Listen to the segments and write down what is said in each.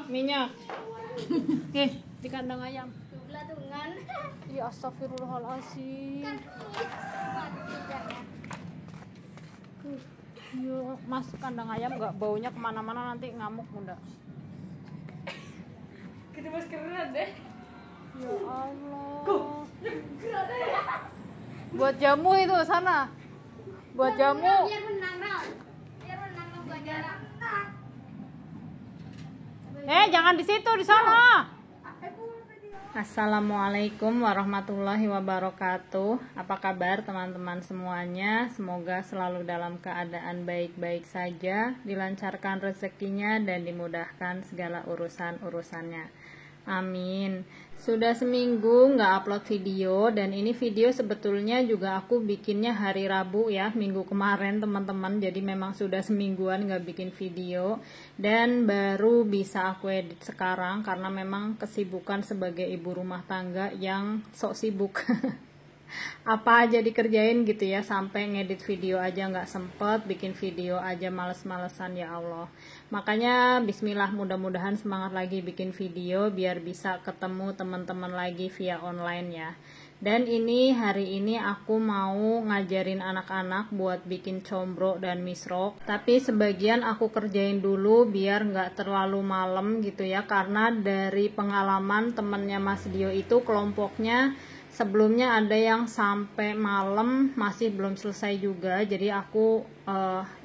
minyak. Di kandang ayam. Ya astagfirullahaladzim. Yuk, Mas, kandang ayam nggak baunya kemana-mana nanti ngamuk bunda. Kita maskeran deh. Ya Allah. Buat jamu itu sana. Buat jamu. Biar menang buat jarak. Jangan di situ, di sana. Assalamualaikum warahmatullahi wabarakatuh. Apa kabar teman-teman semuanya? Semoga selalu dalam keadaan baik-baik saja, dilancarkan rezekinya dan dimudahkan segala urusan-urusannya. Amin. Sudah seminggu nggak upload video, dan ini video sebetulnya juga aku bikinnya hari Rabu ya, minggu kemarin teman-teman. Jadi memang sudah semingguan nggak bikin video, dan baru bisa aku edit sekarang karena memang kesibukan sebagai ibu rumah tangga yang sok sibuk. Apa aja dikerjain gitu ya, sampai ngedit video aja nggak sempet, bikin video aja males-malesan, ya Allah. Makanya bismillah, mudah-mudahan semangat lagi bikin video biar bisa ketemu teman-teman lagi via online ya. Dan ini hari ini aku mau ngajarin anak-anak buat bikin combro dan misrok, tapi sebagian aku kerjain dulu biar nggak terlalu malam gitu ya, karena dari pengalaman temennya Mas Dio itu kelompoknya sebelumnya ada yang sampai malam masih belum selesai juga. Jadi aku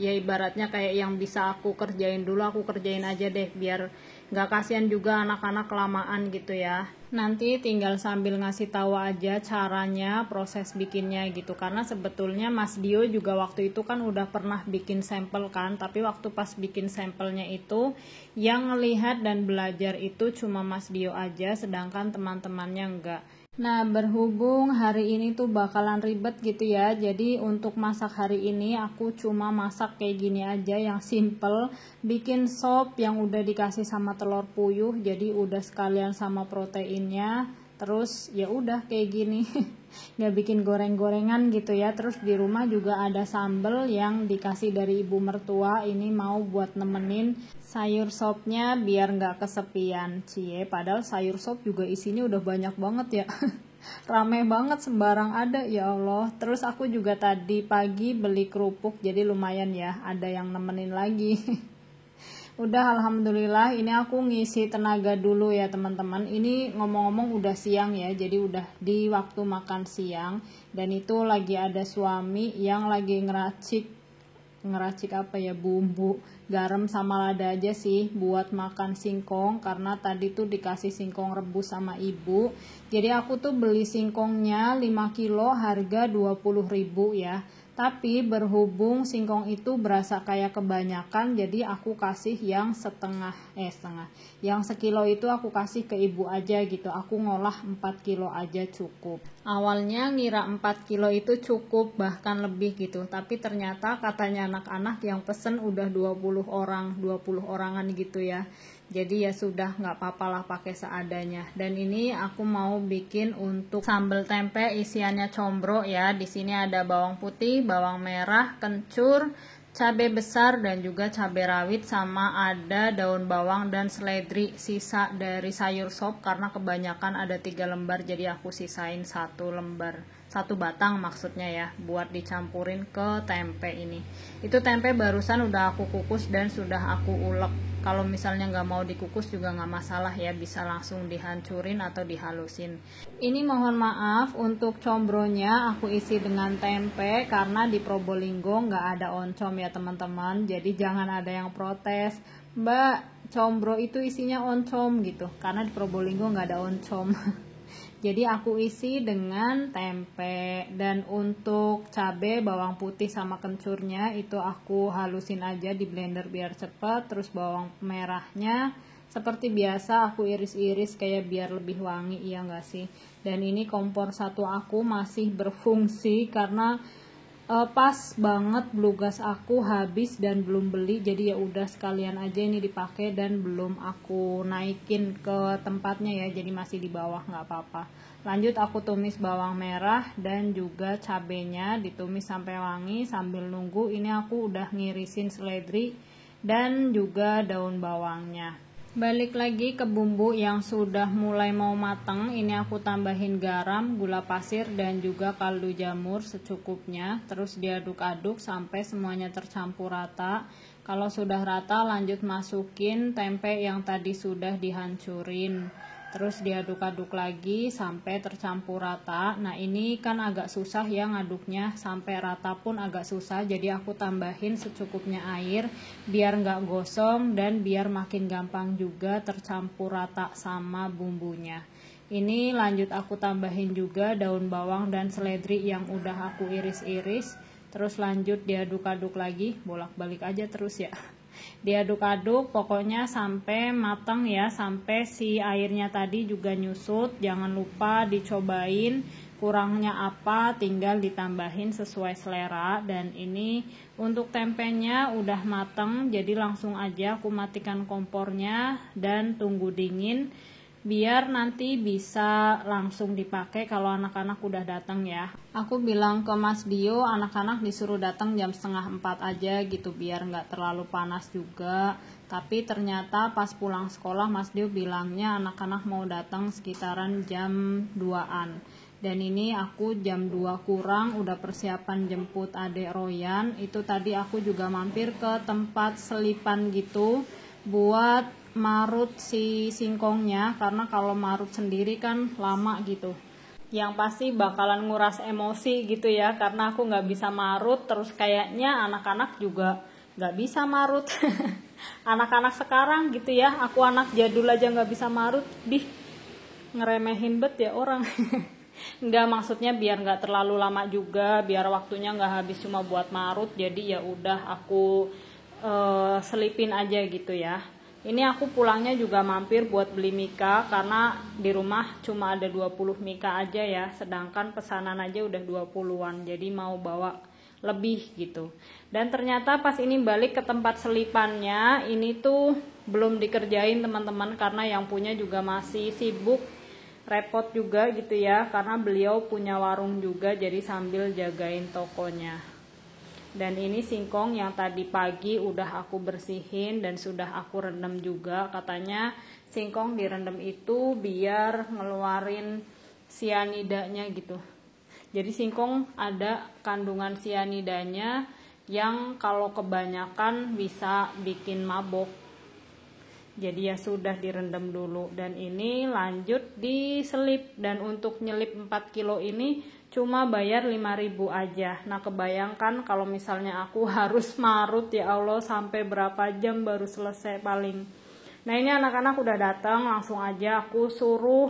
ya ibaratnya kayak yang bisa aku kerjain dulu, aku kerjain aja deh biar nggak kasihan juga anak-anak kelamaan gitu ya. Nanti tinggal sambil ngasih tahu aja caranya, proses bikinnya gitu. Karena sebetulnya Mas Dio juga waktu itu kan udah pernah bikin sampel kan, tapi waktu pas bikin sampelnya itu yang ngelihat dan belajar itu cuma Mas Dio aja, sedangkan teman-temannya enggak. Nah, berhubung hari ini tuh bakalan ribet gitu ya, jadi untuk masak hari ini aku cuma masak kayak gini aja yang simple, bikin sop yang udah dikasih sama telur puyuh, jadi udah sekalian sama proteinnya. Terus ya udah kayak gini, nggak bikin goreng-gorengan gitu ya. Terus di rumah juga ada sambal yang dikasih dari ibu mertua, ini mau buat nemenin sayur sopnya biar nggak kesepian. Cie, padahal sayur sop juga isinya udah banyak banget ya. Rame banget, sembarang ada, ya Allah. Terus aku juga tadi pagi beli kerupuk, jadi lumayan ya, ada yang nemenin lagi. Udah, alhamdulillah, ini aku ngisi tenaga dulu ya teman-teman. Ini ngomong-ngomong udah siang ya, jadi udah di waktu makan siang. Dan itu lagi ada suami yang lagi ngeracik apa ya, bumbu, garam sama lada aja sih buat makan singkong, karena tadi tuh dikasih singkong rebus sama ibu. Jadi aku tuh beli singkongnya 5 kilo harga 20.000 ya. Tapi berhubung singkong itu berasa kayak kebanyakan, jadi aku kasih yang setengah, yang sekilo itu aku kasih ke ibu aja gitu. Aku ngolah 4 kilo aja cukup. Awalnya ngira 4 kilo itu cukup, bahkan lebih gitu. Tapi ternyata katanya anak-anak yang pesen udah 20 orangan gitu ya. Jadi ya sudah, nggak apa-apa lah pakai seadanya. Dan ini aku mau bikin untuk sambal tempe isiannya combro ya. Di sini ada bawang putih, bawang merah, kencur, cabai besar dan juga cabai rawit, sama ada daun bawang dan seledri sisa dari sayur sop karena kebanyakan ada 3 lembar, jadi aku sisain 1 lembar, 1 batang maksudnya ya, buat dicampurin ke tempe ini. Itu tempe barusan udah aku kukus dan sudah aku ulek. Kalau misalnya nggak mau dikukus juga nggak masalah ya, bisa langsung dihancurin atau dihalusin. Ini mohon maaf untuk combronya aku isi dengan tempe karena di Probolinggo nggak ada oncom ya teman-teman. Jadi jangan ada yang protes, Mbak, combro itu isinya oncom gitu, karena di Probolinggo nggak ada oncom. Jadi aku isi dengan tempe. Dan untuk cabai, bawang putih sama kencurnya itu aku halusin aja di blender biar cepet. Terus bawang merahnya seperti biasa aku iris-iris kayak biar lebih wangi, iya nggak sih. Dan ini kompor satu aku masih berfungsi karena pas banget blue gas aku habis dan belum beli, jadi ya udah sekalian aja ini dipakai dan belum aku naikin ke tempatnya ya, jadi masih di bawah, nggak apa-apa. Lanjut aku tumis bawang merah dan juga cabenya, ditumis sampai wangi. Sambil nunggu ini aku udah ngirisin seledri dan juga daun bawangnya. Balik lagi ke bumbu yang sudah mulai mau matang. Ini aku tambahin garam, gula pasir, dan juga kaldu jamur secukupnya. Terus diaduk-aduk sampai semuanya tercampur rata. Kalau sudah rata, lanjut masukin tempe yang tadi sudah dihancurin. Terus diaduk-aduk lagi sampai tercampur rata. Nah ini kan agak susah ya ngaduknya, sampai rata pun agak susah. Jadi aku tambahin secukupnya air biar nggak gosong dan biar makin gampang juga tercampur rata sama bumbunya. Ini lanjut aku tambahin juga daun bawang dan seledri yang udah aku iris-iris. Terus lanjut diaduk-aduk lagi, bolak-balik aja terus ya. Diaduk-aduk pokoknya sampai matang ya, sampai si airnya tadi juga nyusut. Jangan lupa dicobain kurangnya apa, tinggal ditambahin sesuai selera. Dan ini untuk tempenya udah matang, jadi langsung aja aku matikan kompornya dan tunggu dingin biar nanti bisa langsung dipakai kalau anak-anak udah datang ya. Aku bilang ke Mas Dio, anak-anak disuruh datang jam 3:30 aja gitu biar nggak terlalu panas juga. Tapi ternyata pas pulang sekolah Mas Dio bilangnya anak-anak mau datang sekitaran jam 2-an. Dan ini aku jam 2 kurang udah persiapan jemput adek Royan. Itu tadi aku juga mampir ke tempat selipan gitu buat marut si singkongnya, karena kalau marut sendiri kan lama gitu. Yang pasti bakalan nguras emosi gitu ya, karena aku nggak bisa marut, terus kayaknya anak-anak juga nggak bisa marut. Anak-anak sekarang gitu ya, aku anak jadul aja nggak bisa marut, ngeremehin bet ya orang. Nggak, maksudnya biar nggak terlalu lama juga, biar waktunya nggak habis cuma buat marut, jadi ya udah aku selipin aja gitu ya. Ini aku pulangnya juga mampir buat beli mika, karena di rumah cuma ada 20 mika aja ya, sedangkan pesanan aja udah 20-an, jadi mau bawa lebih gitu. Dan ternyata pas ini balik ke tempat selipannya, ini tuh belum dikerjain teman-teman, karena yang punya juga masih sibuk, repot juga gitu ya, karena beliau punya warung juga, jadi sambil jagain tokonya. Dan ini singkong yang tadi pagi udah aku bersihin dan sudah aku rendam juga. Katanya singkong direndam itu biar ngeluarin sianidanya gitu. Jadi singkong ada kandungan sianidanya yang kalau kebanyakan bisa bikin mabok. Jadi ya sudah direndam dulu. Dan ini lanjut diselip. Dan untuk nyelip 4 kilo ini cuma bayar 5.000 aja. Nah kebayangkan kalau misalnya aku harus marut, ya Allah, sampai berapa jam baru selesai paling. Nah ini anak-anak udah datang, langsung aja aku suruh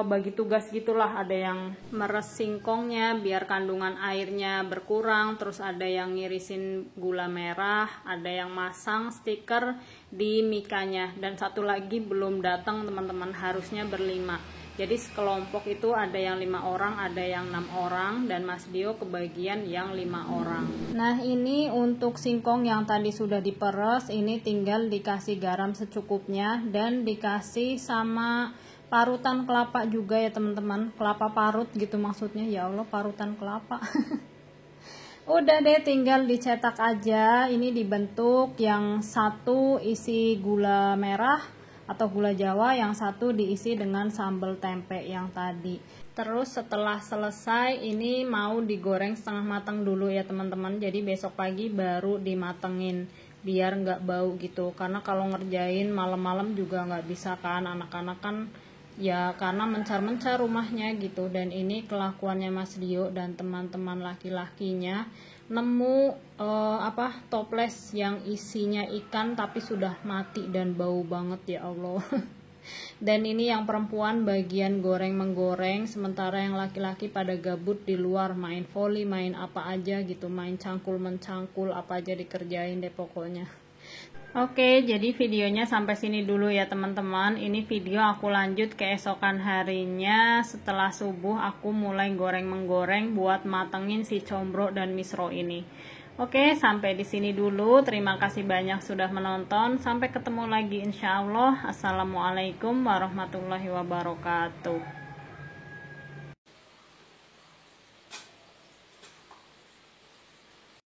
bagi tugas gitulah. Ada yang meres singkongnya biar kandungan airnya berkurang, terus ada yang ngirisin gula merah, ada yang masang stiker di mikanya, dan satu lagi belum datang teman-teman, harusnya berlima. Jadi sekelompok itu ada yang 5 orang, ada yang 6 orang, dan Mas Dio kebagian yang 5 orang. Nah ini untuk singkong yang tadi sudah diperes, ini tinggal dikasih garam secukupnya dan dikasih sama parutan kelapa juga ya teman-teman, kelapa parut gitu maksudnya, ya Allah parutan kelapa. Udah deh tinggal dicetak aja. Ini dibentuk, yang satu isi gula merah atau gula Jawa, yang satu diisi dengan sambal tempe yang tadi. Terus setelah selesai ini mau digoreng setengah matang dulu ya teman-teman. Jadi besok pagi baru dimatengin biar nggak bau gitu. Karena kalau ngerjain malam-malam juga nggak bisa kan, anak-anak kan ya karena mencar-mencar rumahnya gitu. Dan ini kelakuannya Mas Dio dan teman-teman laki-lakinya, nemu toples yang isinya ikan tapi sudah mati dan bau banget, ya Allah. Dan ini yang perempuan bagian goreng menggoreng, sementara yang laki-laki pada gabut di luar main volley, main apa aja gitu, main cangkul mencangkul, apa aja dikerjain deh pokoknya. Oke, jadi videonya sampai sini dulu ya teman-teman. Ini video aku lanjut keesokan harinya. Setelah subuh aku mulai goreng-menggoreng buat matengin si combro dan misro ini. Oke, sampai di sini dulu. Terima kasih banyak sudah menonton. Sampai ketemu lagi insya Allah. Assalamualaikum warahmatullahi wabarakatuh.